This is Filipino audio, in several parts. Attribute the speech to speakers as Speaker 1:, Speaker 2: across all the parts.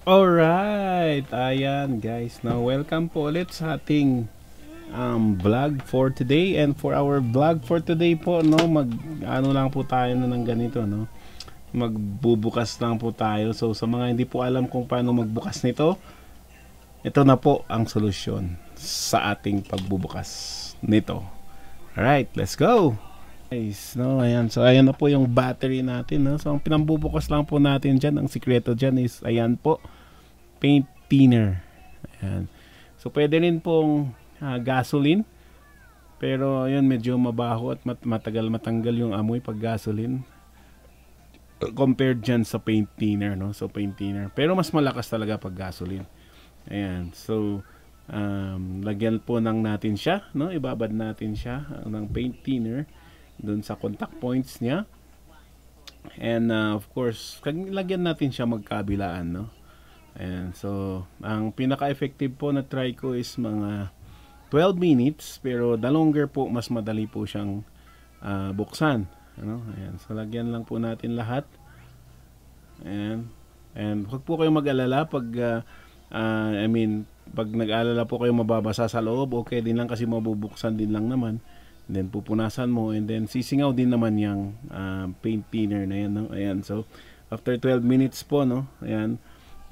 Speaker 1: Alright, ayan guys. Now, welcome po ulit sa ating vlog for today. And for our vlog for today po, no, ano lang po tayo no, ng ganito, no. Magbubukas lang po tayo. So, sa mga hindi po alam kung paano magbukas nito, ito na po ang solusyon sa ating pagbubukas nito. Alright, let's go! Guys, no, ayan. So, ayan na po yung battery natin, no. So, ang pinambubukas lang po natin dyan, ang sikreto dyan is, ayan po, paint thinner. Ayan. So pwede rin pong gasoline. Pero yun medyo mabaho at matagal matanggal yung amoy pag gasoline compared dyan sa paint thinner, no? So paint thinner. Pero mas malakas talaga pag gasoline. Ayan. So lagyan po ng natin siya, no? Ibabad natin siya ng paint thinner doon sa contact points niya. And of course, lagyan natin siya magkabilaan, no? Ayan, so ang pinaka-effective po na try ko is mga 12 minutes, pero the longer po mas madali po siyang buksan, ano? Ayan, so lagyan lang po natin lahat. Ayan. And huwag po kayong mag-alala pag pag nag-alala po kayo mababasa sa loob, okay din lang kasi mabubuksan din lang naman. And then pupunasan mo and then sisingaw din naman yung paint thinner na yan, no? Ayan, so after 12 minutes po, no? Ayan.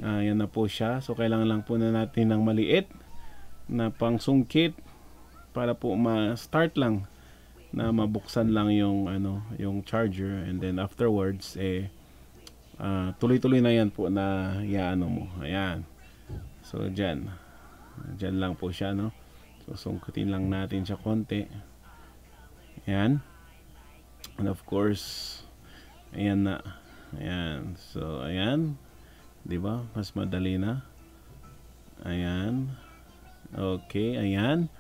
Speaker 1: Yan na po siya. So kailangan lang po na natin ng maliit na pangsungkit para po ma-start lang na mabuksan lang yung yung charger, and then afterwards tuloy-tuloy na yan po na yaano mo. Ayan. So diyan lang po siya, no. So sungkitin lang natin siya konti. Ayan. And of course, ayan na. Ayan. So ayan. 'Di ba? Mas madali na. Ayan. Okay, ayan.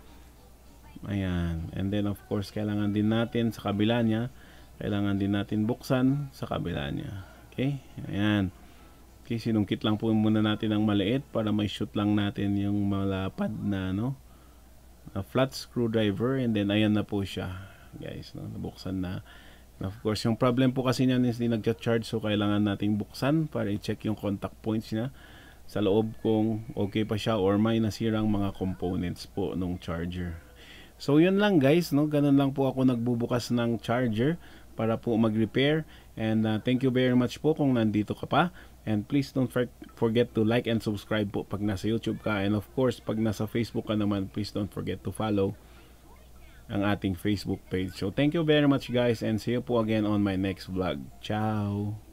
Speaker 1: Ayan. And then of course, kailangan din natin sa kabila niya, kailangan din natin buksan sa kabila niya. Okay? Ayan. Okay, sinungkit lang po muna natin ng maliit para may shoot lang natin yung malapad na na flat screwdriver, and then ayan na po siya. Guys, no, nabuksan na. Of course, yung problem po kasi niyan is hindi nagcha-charge, so kailangan nating buksan para i-check yung contact points niya sa loob kung okay pa siya or may nasirang mga components po nung charger. So yun lang guys, no, ganun lang po ako nagbubukas ng charger para po mag-repair. And thank you very much po kung nandito ka pa. And please don't forget to like and subscribe po pag nasa YouTube ka. And of course, pag nasa Facebook ka naman, please don't forget to follow ang ating Facebook page. So thank you very much guys, and see you po again on my next vlog. Ciao!